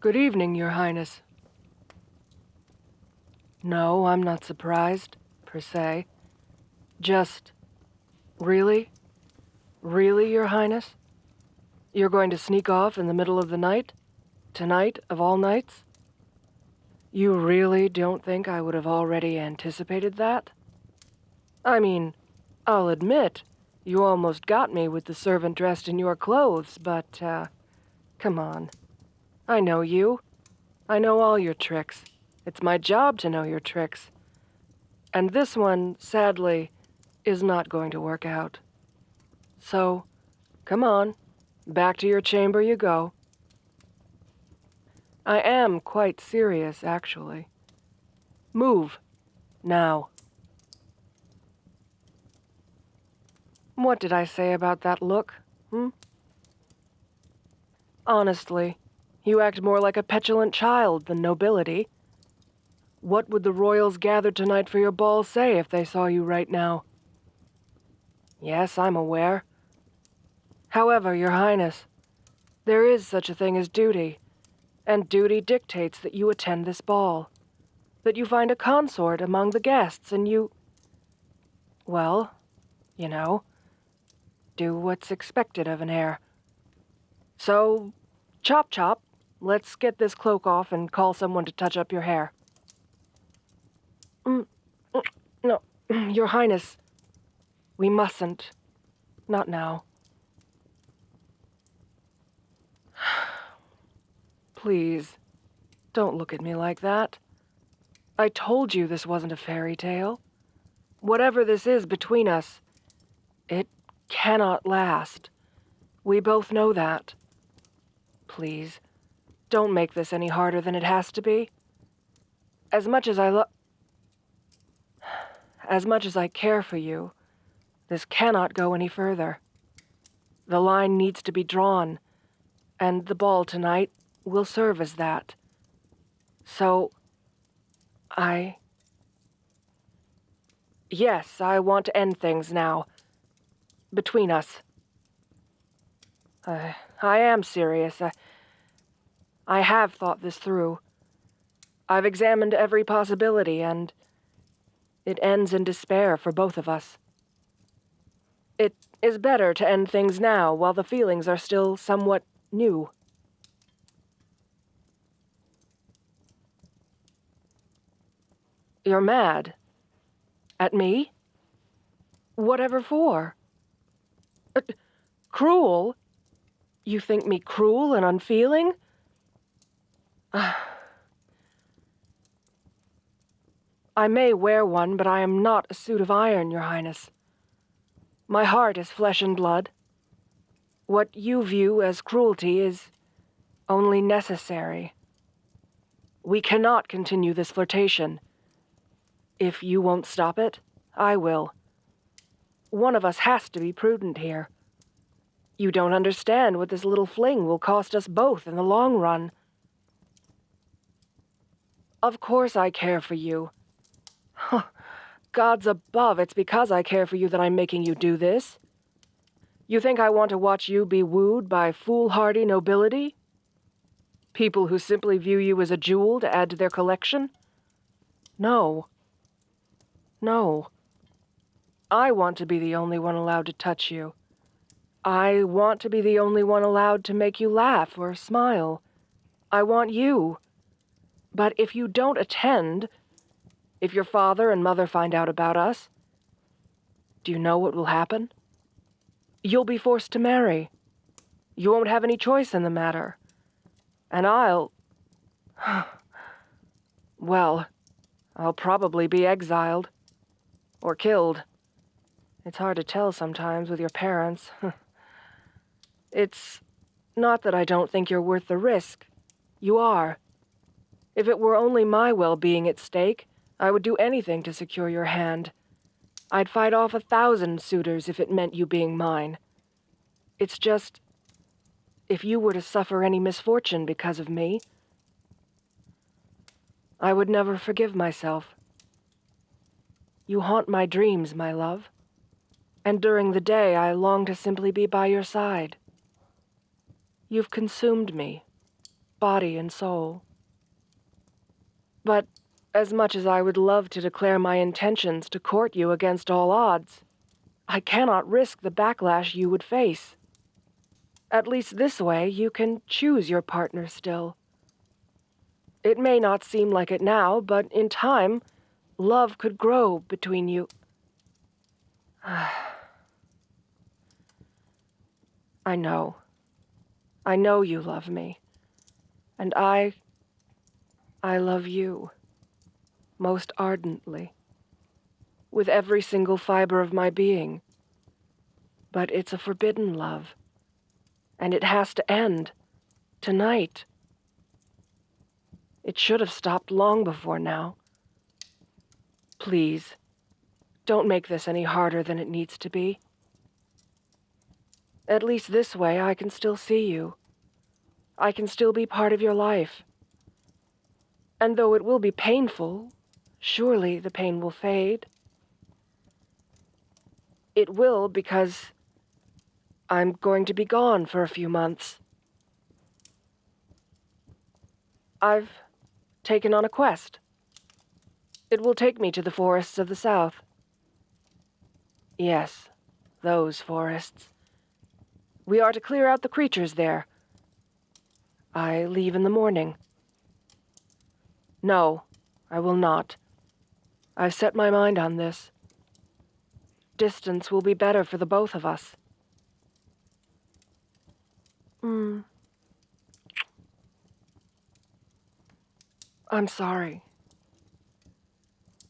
Good evening, Your Highness. No, I'm not surprised, per se. Just, really? Really, Your Highness? You're going to sneak off in the middle of the night? Tonight, of all nights? You really don't think I would have already anticipated that? I mean, I'll admit, you almost got me with the servant dressed in your clothes, but, come on. I know you. I know all your tricks. It's my job to know your tricks. And this one, sadly, is not going to work out. So, come on. Back to your chamber you go. I am quite serious, actually. Move. Now. What did I say about that look, Honestly, you act more like a petulant child than nobility. What would the royals gathered tonight for your ball say if they saw you right now? Yes, I'm aware. However, Your Highness, there is such a thing as duty, and duty dictates that you attend this ball, that you find a consort among the guests, and you... well, you know, do what's expected of an heir. So, chop chop, let's get this cloak off and call someone to touch up your hair. No, Your Highness, we mustn't. Not now. Please, don't look at me like that. I told you this wasn't a fairy tale. Whatever this is between us, it cannot last. We both know that. Please, don't make this any harder than it has to be. As much as I care for you, this cannot go any further. The line needs to be drawn, and the ball tonight will serve as that. So, Yes, I want to end things now. Between us. I am serious. I have thought this through. I've examined every possibility, and it ends in despair for both of us. It is better to end things now while the feelings are still somewhat new. You're mad? At me? Whatever for? Cruel? You think me cruel and unfeeling? I may wear one, but I am not a suit of iron, Your Highness. My heart is flesh and blood. What you view as cruelty is only necessary. We cannot continue this flirtation. If you won't stop it, I will. One of us has to be prudent here. You don't understand what this little fling will cost us both in the long run. Of course I care for you. Gods above, it's because I care for you that I'm making you do this. You think I want to watch you be wooed by foolhardy nobility? People who simply view you as a jewel to add to their collection? No. No. I want to be the only one allowed to touch you. I want to be the only one allowed to make you laugh or smile. I want you. But if you don't attend, if your father and mother find out about us, do you know what will happen? You'll be forced to marry. You won't have any choice in the matter. And well, I'll probably be exiled. Or killed. It's hard to tell sometimes with your parents. It's not that I don't think you're worth the risk. You are. If it were only my well-being at stake, I would do anything to secure your hand. I'd fight off 1,000 suitors if it meant you being mine. It's just, if you were to suffer any misfortune because of me, I would never forgive myself. You haunt my dreams, my love. And during the day, I long to simply be by your side. You've consumed me. body and soul. But as much as I would love to declare my intentions to court you against all odds, I cannot risk the backlash you would face. At least this way, you can choose your partner still. It may not seem like it now, but in time, love could grow between you. I know. I know you love me. And I love you. Most ardently. With every single fiber of my being. But it's a forbidden love. And it has to end. Tonight. It should have stopped long before now. Please, don't make this any harder than it needs to be. At least this way I can still see you. I can still be part of your life. And though it will be painful, surely the pain will fade. It will because I'm going to be gone for a few months. I've taken on a quest. It will take me to the forests of the south. Yes, those forests. We are to clear out the creatures there. I leave in the morning. No, I will not. I've set my mind on this. Distance will be better for the both of us. I'm sorry.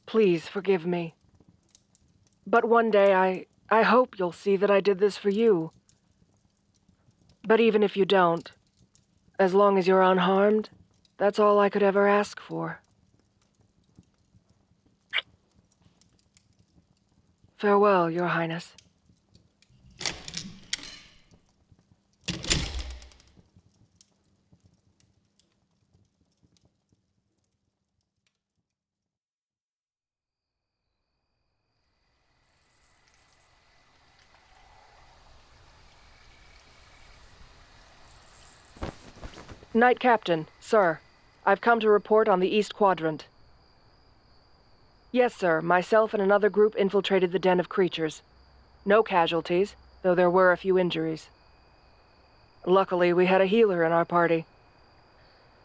Please forgive me. But one day I hope you'll see that I did this for you. But even if you don't, as long as you're unharmed, that's all I could ever ask for. Farewell, Your Highness. Knight Captain, sir. I've come to report on the East Quadrant. Yes, sir. Myself and another group infiltrated the den of creatures. No casualties, though there were a few injuries. Luckily, we had a healer in our party.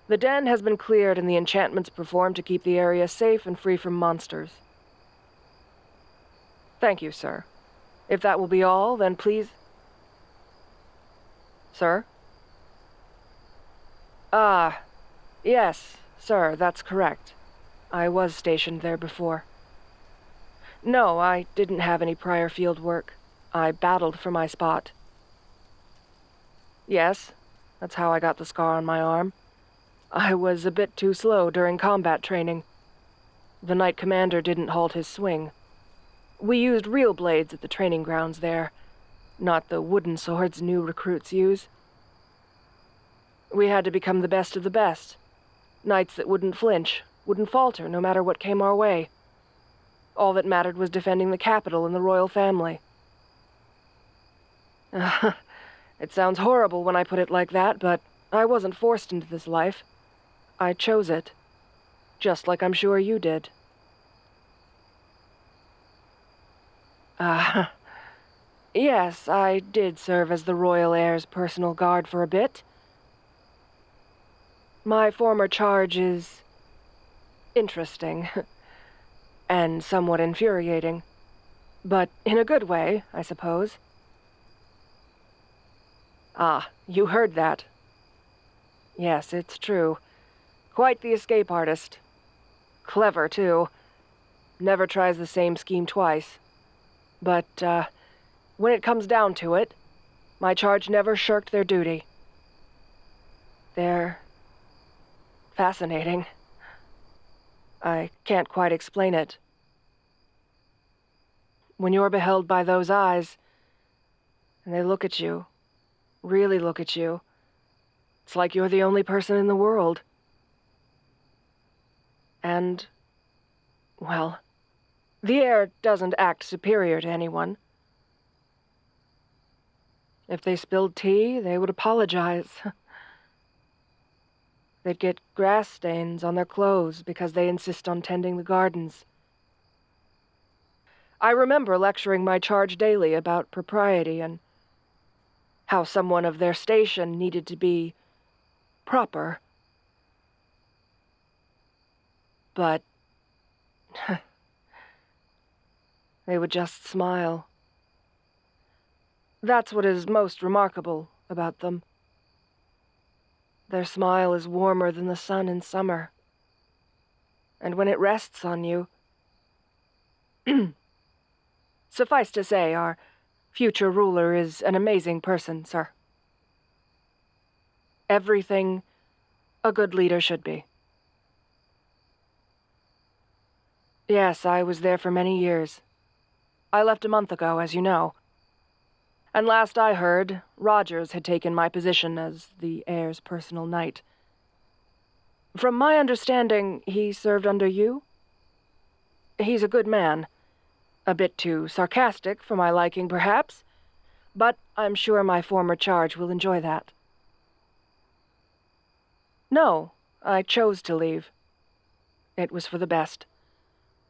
The den has been cleared and the enchantments performed to keep the area safe and free from monsters. Thank you, sir. If that will be all, then please... Sir? Yes, sir, that's correct. I was stationed there before. No, I didn't have any prior field work. I battled for my spot. Yes, that's how I got the scar on my arm. I was a bit too slow during combat training. The Knight Commander didn't halt his swing. We used real blades at the training grounds there, not the wooden swords new recruits use. We had to become the best of the best. Knights that wouldn't flinch, wouldn't falter no matter what came our way. All that mattered was defending the capital and the royal family. It sounds horrible when I put it like that, but I wasn't forced into this life. I chose it. Just like I'm sure you did. Yes, I did serve as the royal heir's personal guard for a bit. My former charge is... interesting. And somewhat infuriating. But in a good way, I suppose. Ah, you heard that. Yes, it's true. Quite the escape artist. Clever, too. Never tries the same scheme twice. But, when it comes down to it, my charge never shirked their duty. They're... fascinating. I can't quite explain it. When you're beheld by those eyes, and they look at you, really look at you, it's like you're the only person in the world. And, well, the heir doesn't act superior to anyone. If they spilled tea, they would apologize. They'd get grass stains on their clothes because they insist on tending the gardens. I remember lecturing my charge daily about propriety and how someone of their station needed to be proper. But they would just smile. That's what is most remarkable about them. Their smile is warmer than the sun in summer. And when it rests on you... Suffice to say, our future ruler is an amazing person, sir. Everything a good leader should be. Yes, I was there for many years. I left a month ago, as you know. And last I heard, Rogers had taken my position as the heir's personal knight. From my understanding, he served under you? He's a good man. A bit too sarcastic for my liking, perhaps, but I'm sure my former charge will enjoy that. No, I chose to leave. It was for the best.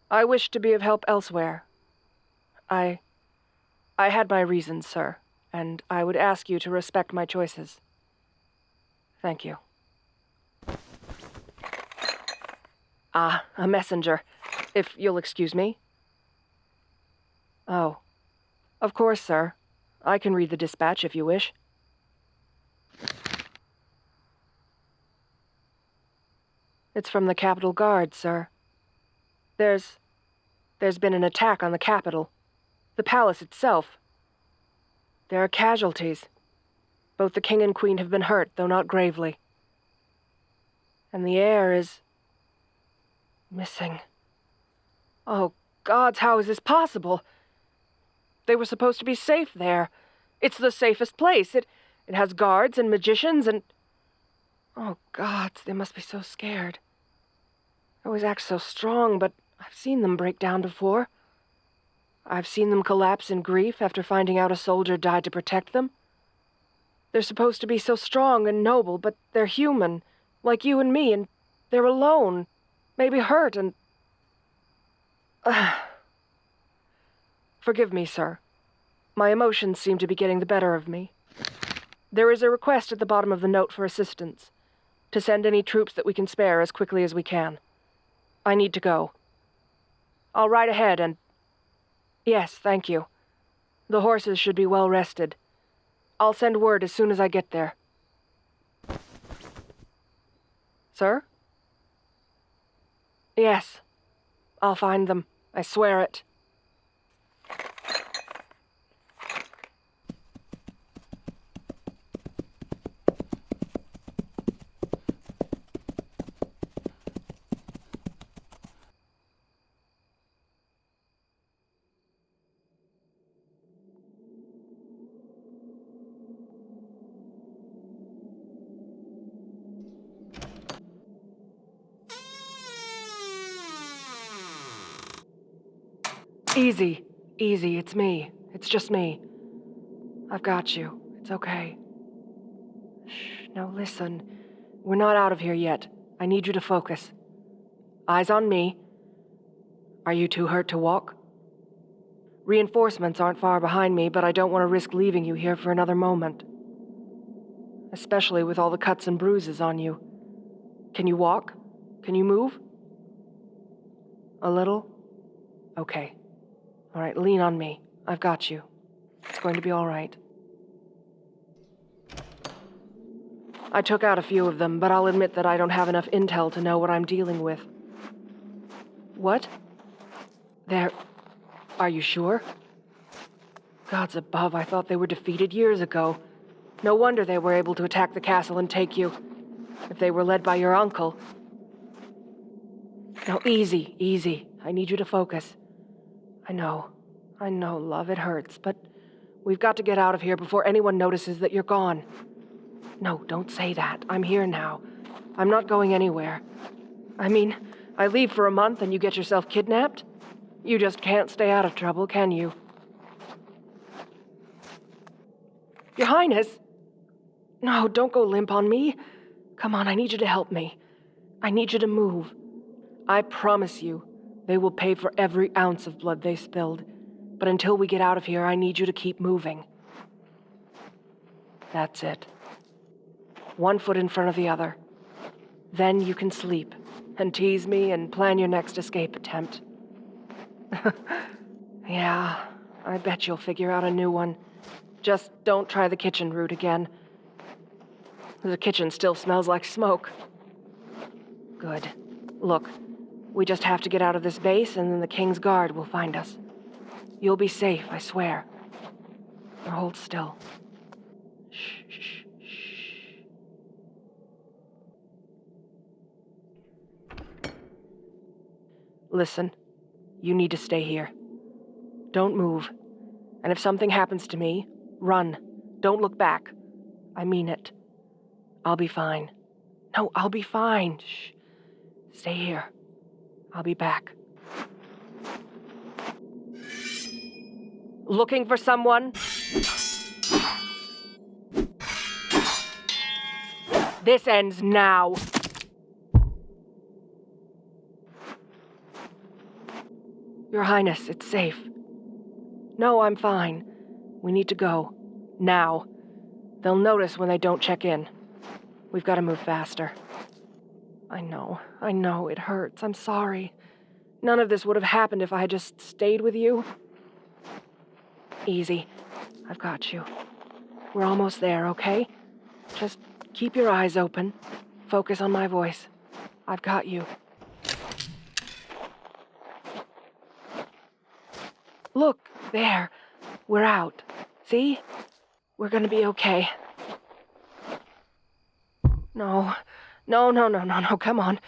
I wished to be of help elsewhere. I had my reasons, sir, and I would ask you to respect my choices. Thank you. Ah, a messenger. If you'll excuse me. Oh. Of course, sir. I can read the dispatch if you wish. It's from the Capitol Guard, sir. There's been an attack on the Capitol. The palace itself. There are casualties. Both the king and queen have been hurt, though not gravely. And the heir is... missing. Oh, gods, how is this possible? They were supposed to be safe there. It's the safest place. It has guards and magicians and... Oh, gods, they must be so scared. They always act so strong, but I've seen them break down before. I've seen them collapse in grief after finding out a soldier died to protect them. They're supposed to be so strong and noble, but they're human, like you and me, and they're alone, maybe hurt, and... Forgive me, sir. My emotions seem to be getting the better of me. There is a request at the bottom of the note for assistance, to send any troops that we can spare as quickly as we can. I need to go. I'll ride ahead and... Yes, thank you. The horses should be well rested. I'll send word as soon as I get there. Sir? Yes. I'll find them. I swear it. Easy. Easy, it's me. It's just me. I've got you. It's okay. Shh, now listen. We're not out of here yet. I need you to focus. Eyes on me. Are you too hurt to walk? Reinforcements aren't far behind me, but I don't want to risk leaving you here for another moment. Especially with all the cuts and bruises on you. Can you walk? Can you move? A little? Okay. All right, lean on me. I've got you. It's going to be all right. I took out a few of them, but I'll admit that I don't have enough intel to know what I'm dealing with. What? Are you sure? Gods above, I thought they were defeated years ago. No wonder they were able to attack the castle and take you. If they were led by your uncle. Now, easy, easy. I need you to focus. I know, love, it hurts, but we've got to get out of here before anyone notices that you're gone. No, don't say that. I'm here now. I'm not going anywhere. I mean, I leave for a month and you get yourself kidnapped? You just can't stay out of trouble, can you? Your Highness! No, don't go limp on me. Come on, I need you to help me. I need you to move. I promise you, they will pay for every ounce of blood they spilled. But until we get out of here, I need you to keep moving. That's it. One foot in front of the other. Then you can sleep and tease me and plan your next escape attempt. Yeah, I bet you'll figure out a new one. Just don't try the kitchen route again. The kitchen still smells like smoke. Good. Look, we just have to get out of this base and then the King's Guard will find us. You'll be safe, I swear. Now hold still. Shh, shh, shh. Listen, you need to stay here. Don't move. And if something happens to me, run. Don't look back. I mean it. I'll be fine. No, I'll be fine. Shh. Stay here. I'll be back. Looking for someone? This ends now. Your Highness, it's safe. No, I'm fine. We need to go. Now. They'll notice when they don't check in. We've got to move faster. I know, it hurts. I'm sorry. None of this would have happened if I had just stayed with you. Easy. I've got you. We're almost there, okay? Just keep your eyes open. Focus on my voice. I've got you. Look, there. We're out. See? We're gonna be okay. No, come on.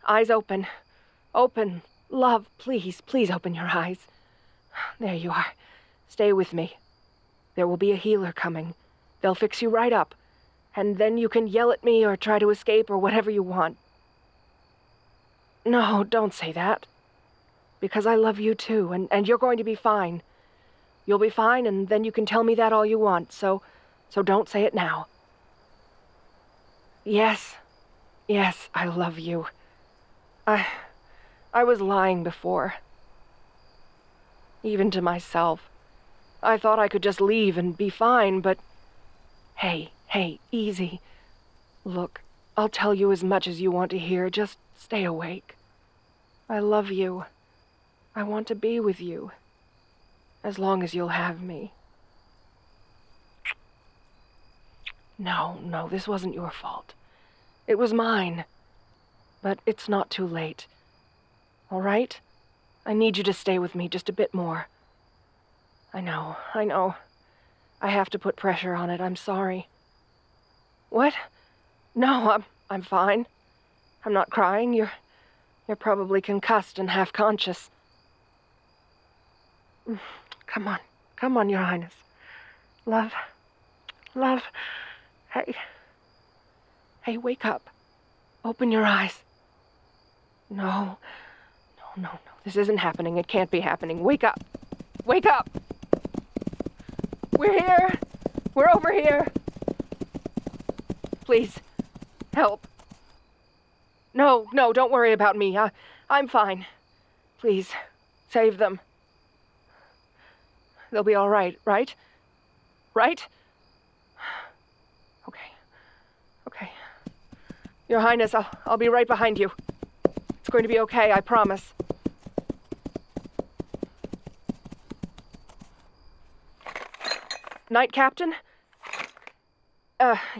Eyes open. Open. Love, please open your eyes. There you are. Stay with me. There will be a healer coming. They'll fix you right up. And then you can yell at me or try to escape or whatever you want. No, don't say that. Because I love you too, and you're going to be fine. You'll be fine, and then you can tell me that all you want, so don't say it now. Yes, I love you. I was lying before. Even to myself. I thought I could just leave and be fine, but... Hey, easy. Look, I'll tell you as much as you want to hear, just stay awake. I love you. I want to be with you. As long as you'll have me. No, this wasn't your fault. It was mine. But it's not too late. All right? I need you to stay with me just a bit more. I know. I have to put pressure on it. I'm sorry. What? No, I'm fine. I'm not crying. You're probably concussed and half conscious. Come on, Your Highness. Love. Hey, wake up. Open your eyes. No. This isn't happening. It can't be happening. Wake up. We're here. We're over here. Please, help. No, don't worry about me. I'm fine. Please, save them. They'll be all right, right? Right? Okay. Your Highness, I'll be right behind you. It's going to be okay, I promise. Night Captain?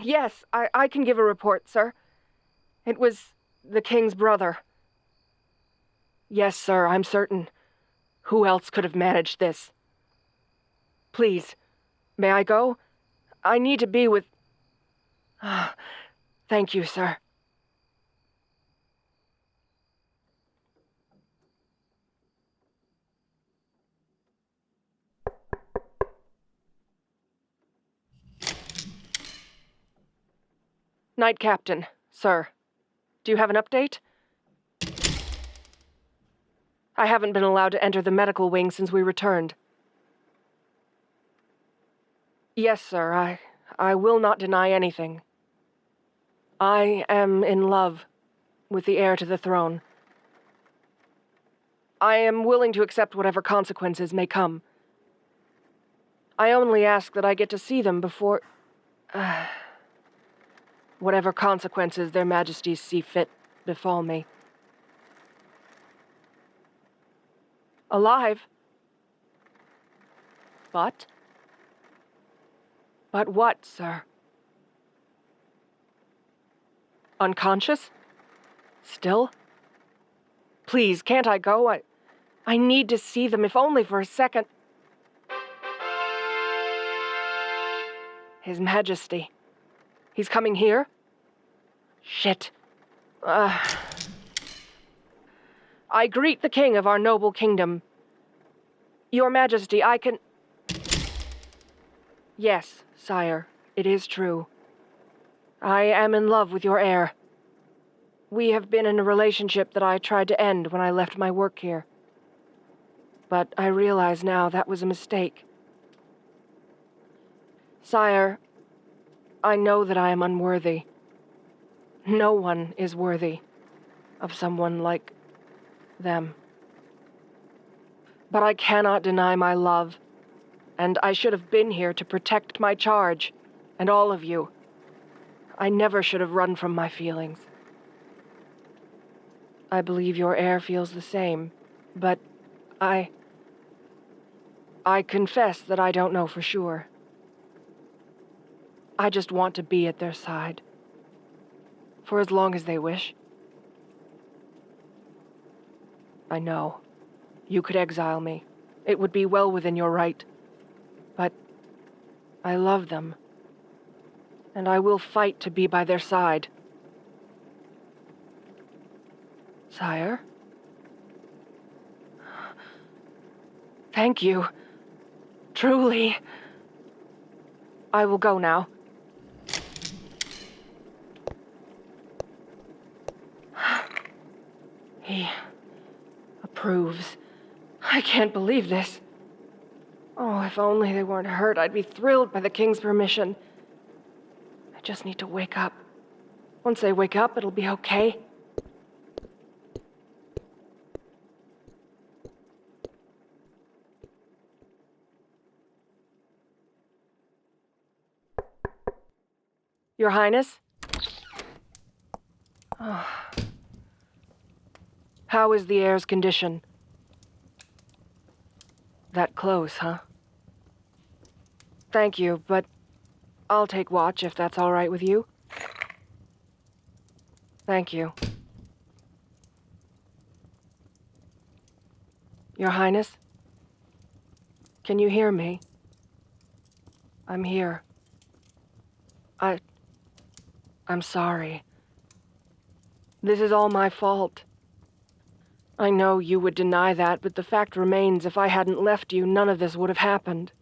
Yes, I can give a report, sir. It was the King's brother. Yes, sir, I'm certain. Who else could have managed this? Please, may I go? I need to be with... Thank you, sir. Night Captain, sir. Do you have an update? I haven't been allowed to enter the medical wing since we returned. Yes, sir, I will not deny anything. I am in love with the heir to the throne. I am willing to accept whatever consequences may come. I only ask that I get to see them before... whatever consequences their majesties see fit befall me. Alive? But? But what, sir? Unconscious? Still? Please, can't I go? I need to see them, if only for a second. His Majesty. He's coming here? Shit. I greet the king of our noble kingdom. Your Majesty, I can... Yes, sire, it is true. I am in love with your heir. We have been in a relationship that I tried to end when I left my work here. But I realize now that was a mistake. Sire, I know that I am unworthy. No one is worthy of someone like them. But I cannot deny my love, and I should have been here to protect my charge and all of you. I never should have run from my feelings. I believe your heir feels the same, but I confess that I don't know for sure. I just want to be at their side. For as long as they wish. I know. You could exile me. It would be well within your right. But I love them. And I will fight to be by their side. Sire? Thank you. Truly. I will go now. He approves. I can't believe this. Oh, if only they weren't hurt, I'd be thrilled by the king's permission. I just need to wake up. Once they wake up, it'll be okay. Your Highness? Oh. How is the heir's condition? That close, huh? Thank you, but I'll take watch if that's all right with you. Thank you. Your Highness? Can you hear me? I'm here. I'm sorry. This is all my fault. I know you would deny that, but the fact remains if I hadn't left you, none of this would have happened.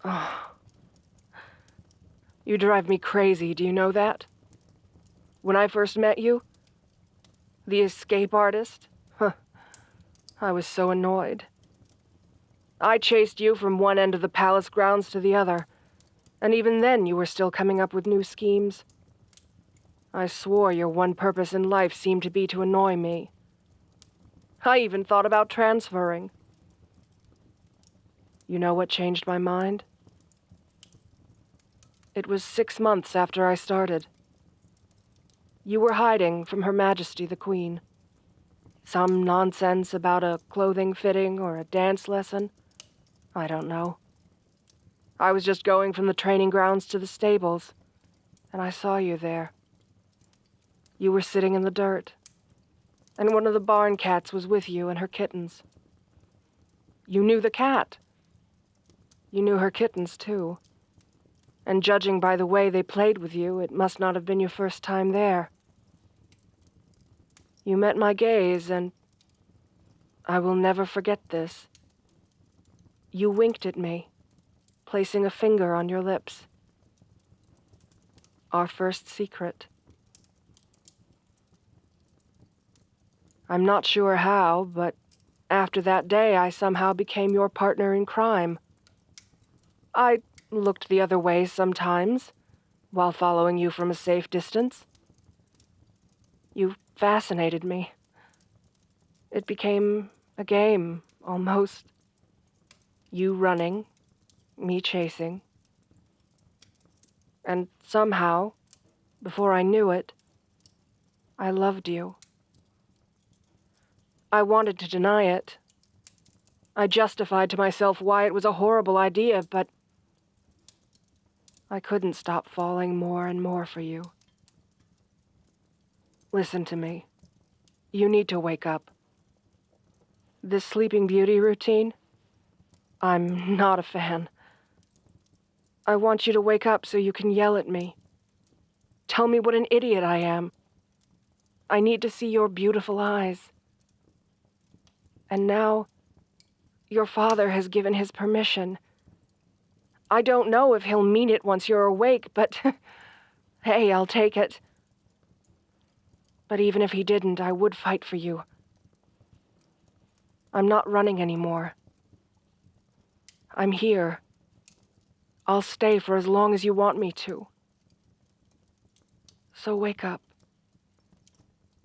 Oh. You drive me crazy, do you know that? When I first met you, the escape artist, I was so annoyed. I chased you from one end of the palace grounds to the other, and even then you were still coming up with new schemes. I swore your one purpose in life seemed to be to annoy me. I even thought about transferring. You know what changed my mind? It was 6 months after I started. You were hiding from Her Majesty the Queen. Some nonsense about a clothing fitting or a dance lesson. I don't know. I was just going from the training grounds to the stables, and I saw you there. You were sitting in the dirt, and one of the barn cats was with you and her kittens. You knew the cat. You knew her kittens, too. And judging by the way they played with you, it must not have been your first time there. You met my gaze, and I will never forget this. You winked at me, placing a finger on your lips. Our first secret. I'm not sure how, but after that day, I somehow became your partner in crime. I looked the other way sometimes, while following you from a safe distance. You fascinated me. It became a game, almost. You running, me chasing. And somehow, before I knew it, I loved you. I wanted to deny it. I justified to myself why it was a horrible idea, but I couldn't stop falling more and more for you. Listen to me. You need to wake up. This Sleeping Beauty routine, I'm not a fan. I want you to wake up so you can yell at me. Tell me what an idiot I am. I need to see your beautiful eyes. And now, your father has given his permission. I don't know if he'll mean it once you're awake, but hey, I'll take it. But even if he didn't, I would fight for you. I'm not running anymore. I'm here. I'll stay for as long as you want me to. So wake up.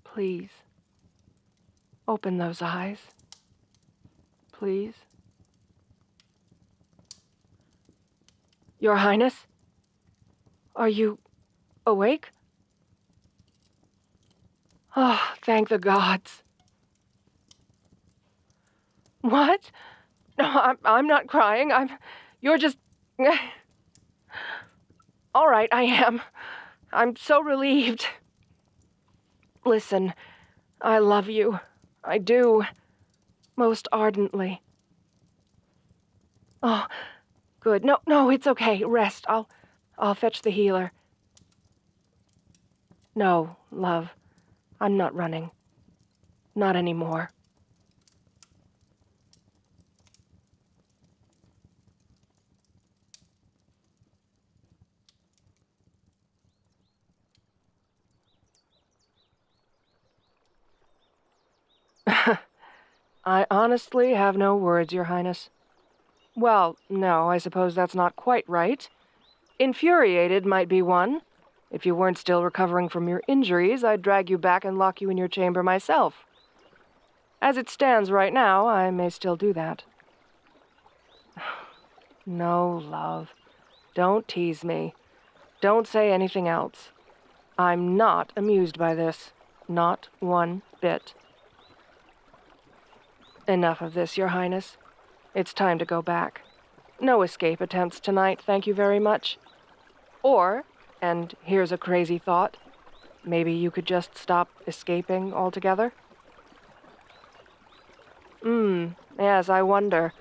Please. Open those eyes. Please. Your Highness? Are you awake? Oh, thank the gods. What? No, I'm not crying. You're just... All right, I am. I'm so relieved. Listen, I love you. I do. Most ardently. Oh, good. No, it's okay. Rest. I'll fetch the healer. No, love. I'm not running. Not anymore. I honestly have no words, Your Highness. Well, no, I suppose that's not quite right. Infuriated might be one. If you weren't still recovering from your injuries, I'd drag you back and lock you in your chamber myself. As it stands right now, I may still do that. No, love. Don't tease me. Don't say anything else. I'm not amused by this. Not one bit. Enough of this, Your Highness. It's time to go back. No escape attempts tonight, thank you very much. Or, and here's a crazy thought, maybe you could just stop escaping altogether? Yes, I wonder.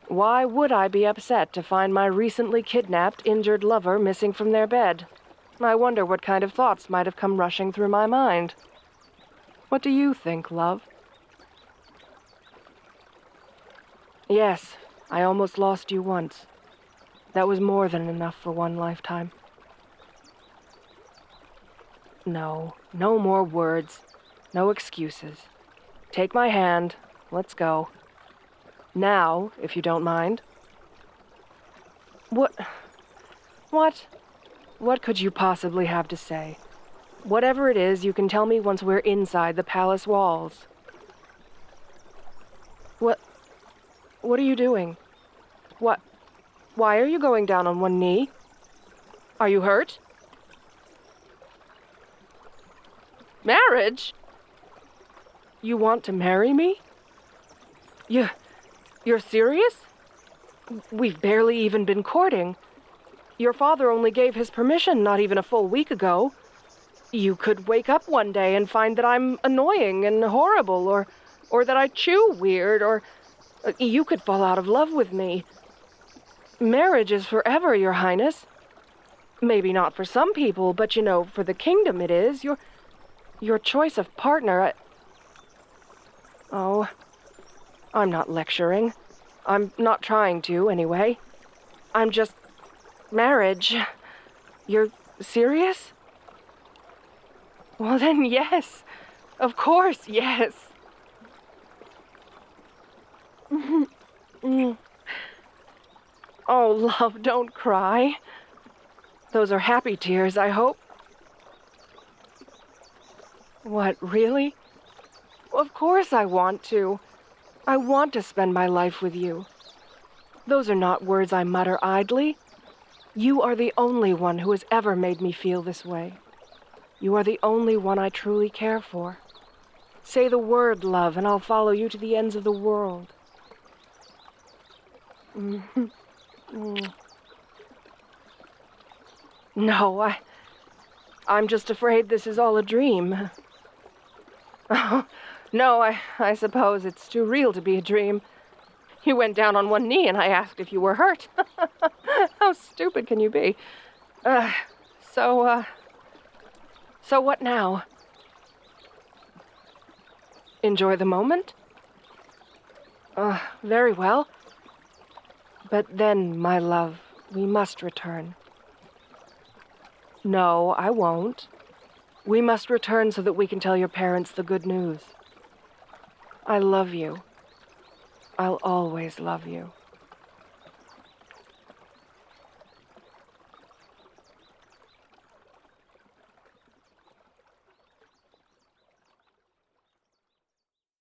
Why would I be upset to find my recently kidnapped, injured lover missing from their bed? I wonder what kind of thoughts might have come rushing through my mind. What do you think, love? Yes, I almost lost you once. That was more than enough for one lifetime. No more words. No excuses. Take my hand. Let's go. Now, if you don't mind. What could you possibly have to say? Whatever it is, you can tell me once we're inside the palace walls. What are you doing? Why are you going down on one knee? Are you hurt? Marriage? You want to marry me? You're serious? We've barely even been courting. Your father only gave his permission not even a full week ago. You could wake up one day and find that I'm annoying and horrible, or that I chew weird, or you could fall out of love with me. Marriage is forever, Your Highness. Maybe not for some people, but for the kingdom it is. Your choice of partner, Oh, I'm not lecturing. I'm not trying to, anyway. I'm just... Marriage. You're serious? Well then, yes. Of course, yes. Oh, love, don't cry. Those are happy tears, I hope. What, really? Of course I want to. I want to spend my life with you. Those are not words I mutter idly. You are the only one who has ever made me feel this way. You are the only one I truly care for. Say the word, love, and I'll follow you to the ends of the world. No, I'm just afraid this is all a dream. Oh, no, I suppose it's too real to be a dream. You went down on one knee and I asked if you were hurt. How stupid can you be? So what now? Enjoy the moment? Very well. But then, my love, we must return. No, I won't. We must return so that we can tell your parents the good news. I love you. I'll always love you.